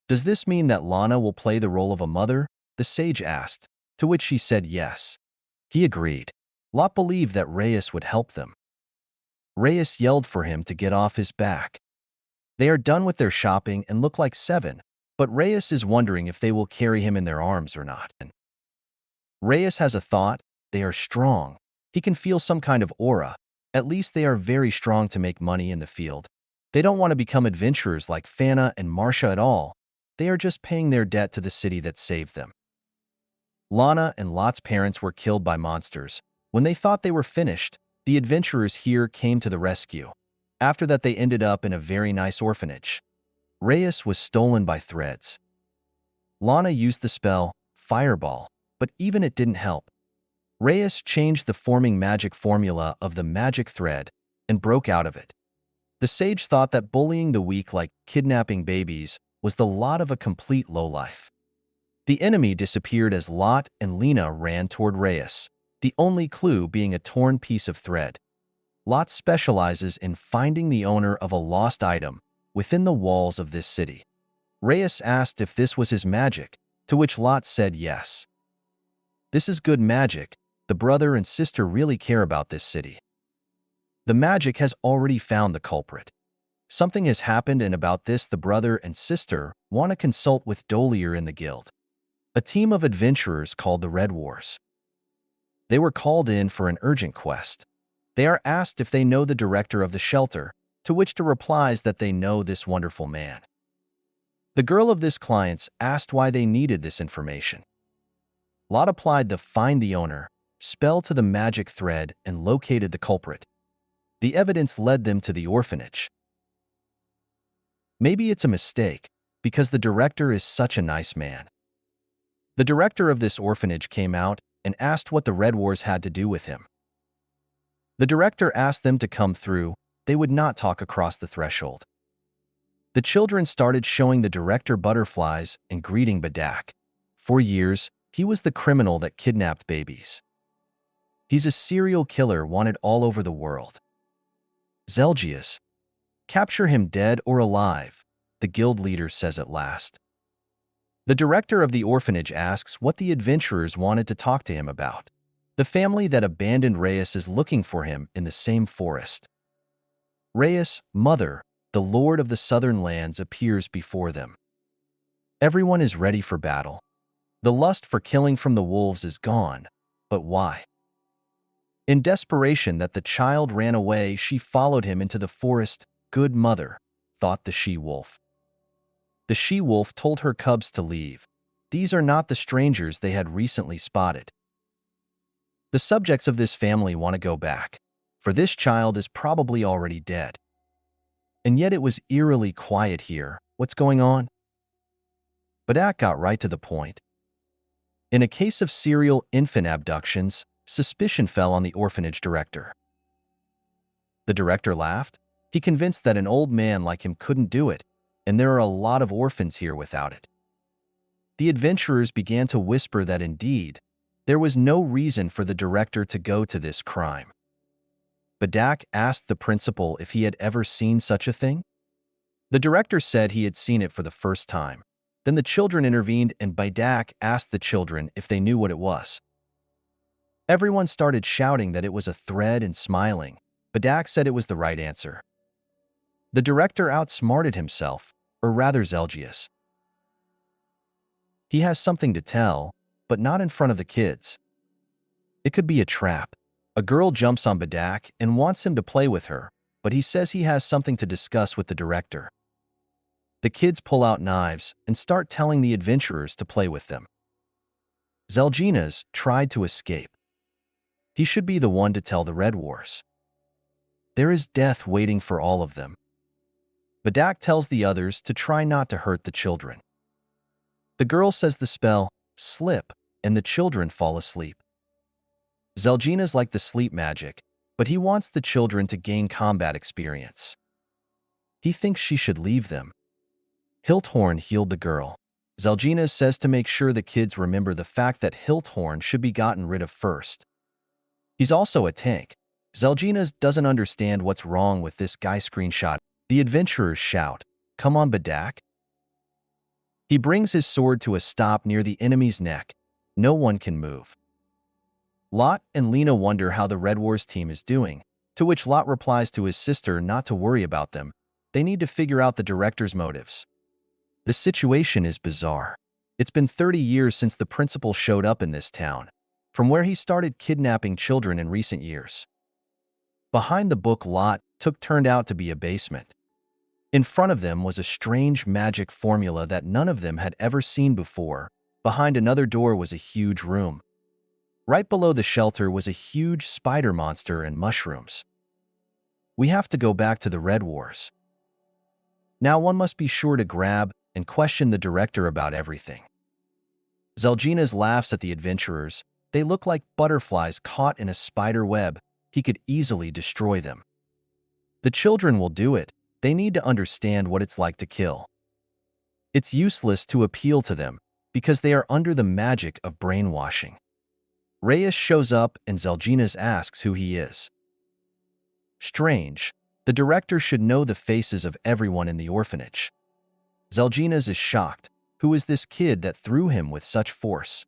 Does this mean that Lana will play the role of a mother? The sage asked, to which she said yes. He agreed. Lot believed that Reus would help them. Reus yelled for him to get off his back. They are done with their shopping and look like 7, but Reus is wondering if they will carry him in their arms or not. Reus has a thought. They are strong. He can feel some kind of aura. At least they are very strong to make money in the field. They don't want to become adventurers like Fana and Marcia at all. They are just paying their debt to the city that saved them. Lana and Lot's parents were killed by monsters. When they thought they were finished, the adventurers here came to the rescue. After that, they ended up in a very nice orphanage. Reus was stolen by threads. Lana used the spell, Fireball, but even it didn't help. Reus changed the forming magic formula of the magic thread and broke out of it. The sage thought that bullying the weak like kidnapping babies was the lot of a complete lowlife. The enemy disappeared as Lot and Lena ran toward Reus, the only clue being a torn piece of thread. Lot specializes in finding the owner of a lost item within the walls of this city. Reus asked if this was his magic, to which Lot said yes. This is good magic. The brother and sister really care about this city. The magic has already found the culprit. Something has happened, and about this the brother and sister want to consult with Dolier in the guild, a team of adventurers called the Red Wars. They were called in for an urgent quest. They are asked if they know the director of the shelter, to which the replies that they know this wonderful man. The girl of this clients asked why they needed this information. Lot applied the find the owner spell to the magic thread and located the culprit. The evidence led them to the orphanage. Maybe it's a mistake, because the director is such a nice man. The director of this orphanage came out and asked what the Red Wars had to do with him. The director asked them to come through. They would not talk across the threshold. The children started showing the director butterflies and greeting Badak. For years, he was the criminal that kidnapped babies. He's a serial killer wanted all over the world. Zelgius. Capture him dead or alive, the guild leader says at last. The director of the orphanage asks what the adventurers wanted to talk to him about. The family that abandoned Reus is looking for him in the same forest. Reus, mother, the lord of the southern lands, appears before them. Everyone is ready for battle. The lust for killing from the wolves is gone, but why? In desperation that the child ran away, she followed him into the forest. Good mother, thought the she-wolf. The she-wolf told her cubs to leave. These are not the strangers they had recently spotted. The subjects of this family want to go back, for this child is probably already dead. And yet it was eerily quiet here. What's going on? Badak got right to the point. In a case of serial infant abductions, suspicion fell on the orphanage director. The director laughed. He convinced that an old man like him couldn't do it, and there are a lot of orphans here without it. The adventurers began to whisper that indeed, there was no reason for the director to go to this crime. Badak asked the principal if he had ever seen such a thing. The director said he had seen it for the first time. Then the children intervened, and Badak asked the children if they knew what it was. Everyone started shouting that it was a thread and smiling. Badak said it was the right answer. The director outsmarted himself, or rather Zelgius. He has something to tell, but not in front of the kids. It could be a trap. A girl jumps on Bedak and wants him to play with her, but he says he has something to discuss with the director. The kids pull out knives and start telling the adventurers to play with them. Zelginas tried to escape. He should be the one to tell the Red Wars. There is death waiting for all of them. Bedak tells the others to try not to hurt the children. The girl says the spell, slip, and the children fall asleep. Zelginas like the sleep magic, but he wants the children to gain combat experience. He thinks she should leave them. Hilthorn healed the girl. Zelginas says to make sure the kids remember the fact that Hilthorn should be gotten rid of first. He's also a tank. Zelginas doesn't understand what's wrong with this guy. Screenshot. The adventurers shout, "Come on, Bedak." He brings his sword to a stop near the enemy's neck. No one can move. Lot and Lena wonder how the Red Wars team is doing, to which Lot replies to his sister not to worry about them. They need to figure out the director's motives. The situation is bizarre. It's been 30 years since the principal showed up in this town, from where he started kidnapping children in recent years. Behind the book Lot turned out to be a basement. In front of them was a strange magic formula that none of them had ever seen before. Behind another door was a huge room. Right below the shelter was a huge spider monster and mushrooms. We have to go back to the Red Wars. Now one must be sure to grab and question the director about everything. Zelginas laughs at the adventurers. They look like butterflies caught in a spider web. He could easily destroy them. The children will do it. They need to understand what it's like to kill. It's useless to appeal to them because they are under the magic of brainwashing. Reus shows up and Zelginas asks who he is. Strange. The director should know the faces of everyone in the orphanage. Zelginas is shocked. Who is this kid that threw him with such force?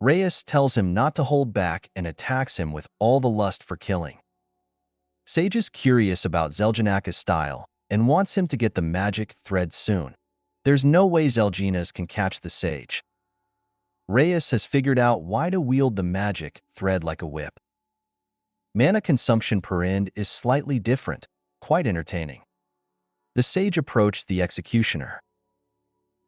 Reus tells him not to hold back and attacks him with all the lust for killing. Sage is curious about Zeljanaka's style and wants him to get the magic thread soon. There's no way Zelginas can catch the sage. Reus has figured out why to wield the magic thread like a whip. Mana consumption per end is slightly different, quite entertaining. The sage approached the executioner.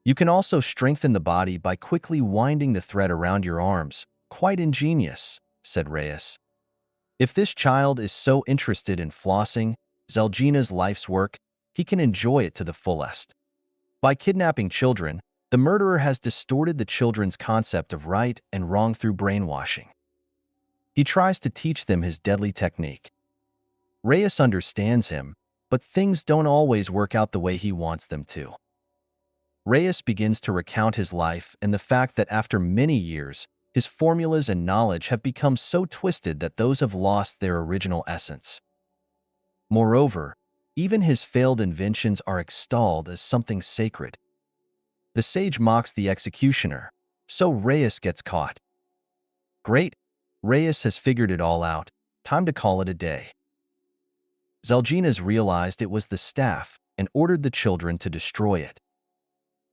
You can also strengthen the body by quickly winding the thread around your arms. Quite ingenious, said Reus. If this child is so interested in flossing Zelgina's life's work, he can enjoy it to the fullest. By kidnapping children, the murderer has distorted the children's concept of right and wrong through brainwashing. He tries to teach them his deadly technique. Reus understands him, but things don't always work out the way he wants them to. Reus begins to recount his life and the fact that after many years, his formulas and knowledge have become so twisted that those have lost their original essence. Moreover, even his failed inventions are extolled as something sacred. The sage mocks the executioner, so Reus gets caught. Great, Reus has figured it all out. Time to call it a day. Zelginas realized it was the staff and ordered the children to destroy it.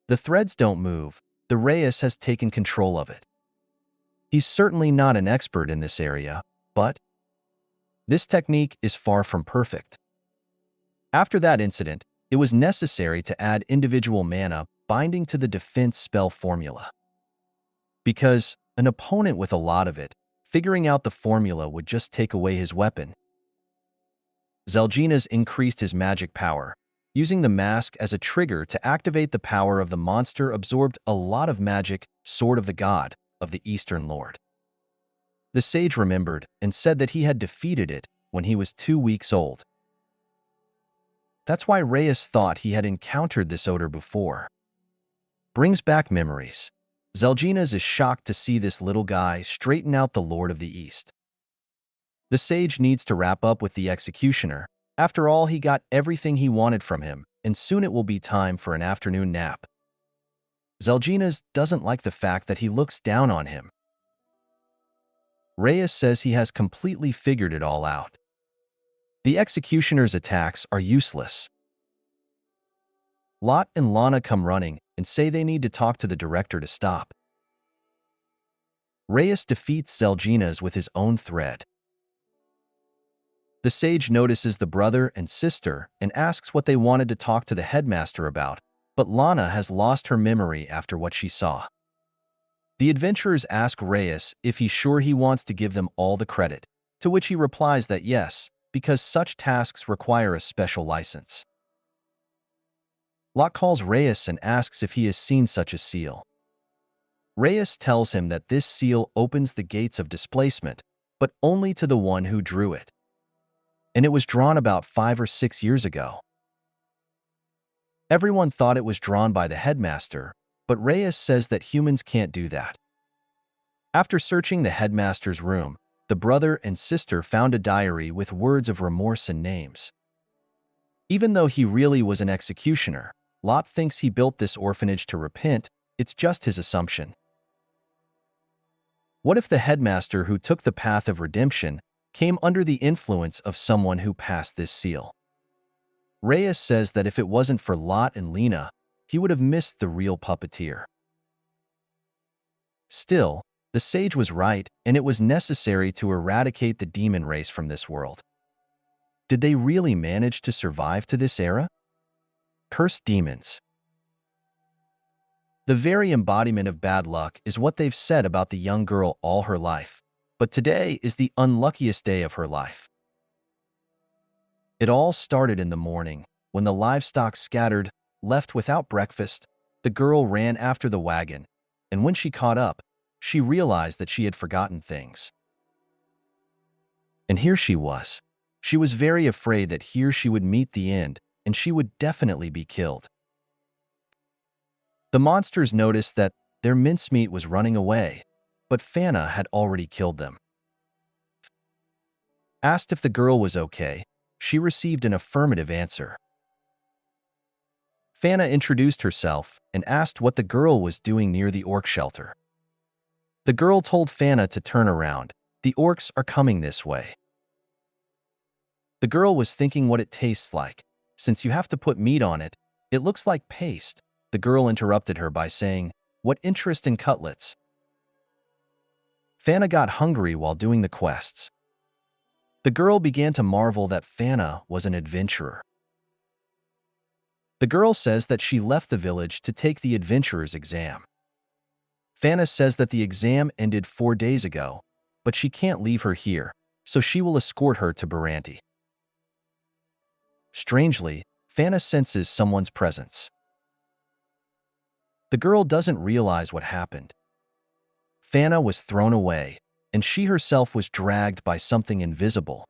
The threads don't move. The Reus has taken control of it. He's certainly not an expert in this area, but this technique is far from perfect. After that incident, it was necessary to add individual mana binding to the defense spell formula. Because an opponent with a lot of it, figuring out the formula would just take away his weapon. Zelginas increased his magic power, using the mask as a trigger to activate the power of the monster absorbed a lot of magic, Sword of the God, of the Eastern Lord. The sage remembered and said that he had defeated it when he was 2 weeks old. That's why Reus thought he had encountered this odor before. Brings back memories. Zelginas is shocked to see this little guy straighten out the Lord of the East. The sage needs to wrap up with the executioner. After all, he got everything he wanted from him, and soon it will be time for an afternoon nap. Zelginas doesn't like the fact that he looks down on him. Reus says he has completely figured it all out. The executioner's attacks are useless. Lot and Lana come running and say they need to talk to the director to stop. Reus defeats Zelginas with his own thread. The sage notices the brother and sister and asks what they wanted to talk to the headmaster about, but Lana has lost her memory after what she saw. The adventurers ask Reus if he's sure he wants to give them all the credit, to which he replies that yes, because such tasks require a special license. Locke calls Reus and asks if he has seen such a seal. Reus tells him that this seal opens the gates of displacement, but only to the one who drew it. And it was drawn about 5 or 6 years ago. Everyone thought it was drawn by the headmaster, but Reus says that humans can't do that. After searching the headmaster's room, the brother and sister found a diary with words of remorse and names. Even though he really was an executioner, Lot thinks he built this orphanage to repent. It's just his assumption. What if the headmaster who took the path of redemption came under the influence of someone who passed this seal? Reus says that if it wasn't for Lot and Lena, he would have missed the real puppeteer. Still, the sage was right, and it was necessary to eradicate the demon race from this world. Did they really manage to survive to this era? Cursed demons. The very embodiment of bad luck is what they've said about the young girl all her life, but today is the unluckiest day of her life. It all started in the morning, when the livestock scattered, left without breakfast. The girl ran after the wagon, and when she caught up, she realized that she had forgotten things. And here she was. She was very afraid that here she would meet the end, and she would definitely be killed. The monsters noticed that their mincemeat was running away, but Fana had already killed them. Asked if the girl was okay, she received an affirmative answer. Fana introduced herself and asked what the girl was doing near the orc shelter. The girl told Fana to turn around. The orcs are coming this way. The girl was thinking what it tastes like. Since you have to put meat on it, it looks like paste. The girl interrupted her by saying, "What interest in cutlets?" Fana got hungry while doing the quests. The girl began to marvel that Fana was an adventurer. The girl says that she left the village to take the adventurer's exam. Fana says that the exam ended 4 days ago, but she can't leave her here, so she will escort her to Baranti. Strangely, Fana senses someone's presence. The girl doesn't realize what happened. Fana was thrown away, and she herself was dragged by something invisible.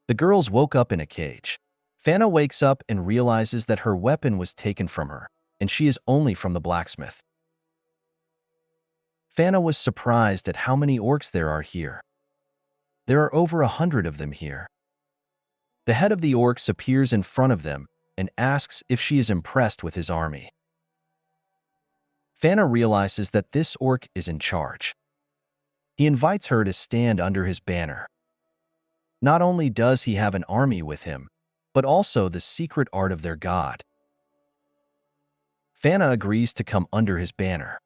The girls woke up in a cage. Fana wakes up and realizes that her weapon was taken from her, and she is only from the blacksmith. Fana was surprised at how many orcs there are here. There are over 100 of them here. The head of the orcs appears in front of them and asks if she is impressed with his army. Fana realizes that this orc is in charge. He invites her to stand under his banner. Not only does he have an army with him, but also the secret art of their god. Fana agrees to come under his banner.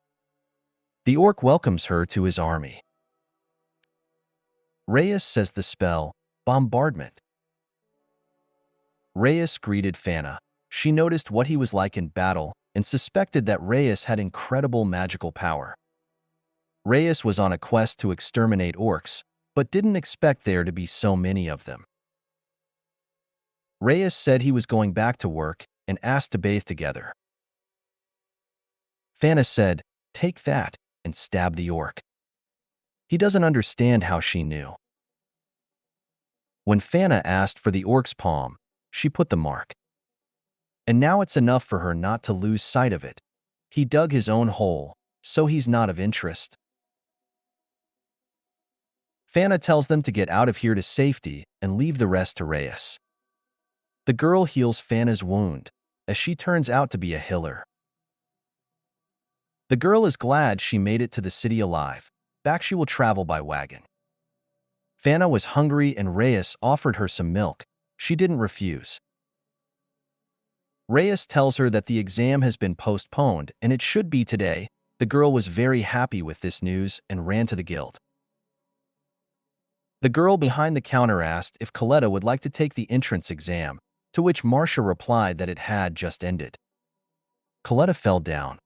The orc welcomes her to his army. Reus says the spell, bombardment. Reus greeted Fana. She noticed what he was like in battle and suspected that Reus had incredible magical power. Reus was on a quest to exterminate orcs, but didn't expect there to be so many of them. Reus said he was going back to work and asked to bathe together. Fana said, "Take that," and stabbed the orc. He doesn't understand how she knew. When Fana asked for the orc's palm, she put the mark. And now it's enough for her not to lose sight of it. He dug his own hole, so he's not of interest. Fana tells them to get out of here to safety and leave the rest to Reus. The girl heals Fana's wound, as she turns out to be a healer. The girl is glad she made it to the city alive. Back she will travel by wagon. Fana was hungry and Reus offered her some milk. She didn't refuse. Reus tells her that the exam has been postponed and it should be today. The girl was very happy with this news and ran to the guild. The girl behind the counter asked if Coletta would like to take the entrance exam, to which Marcia replied that it had just ended. Coletta fell down.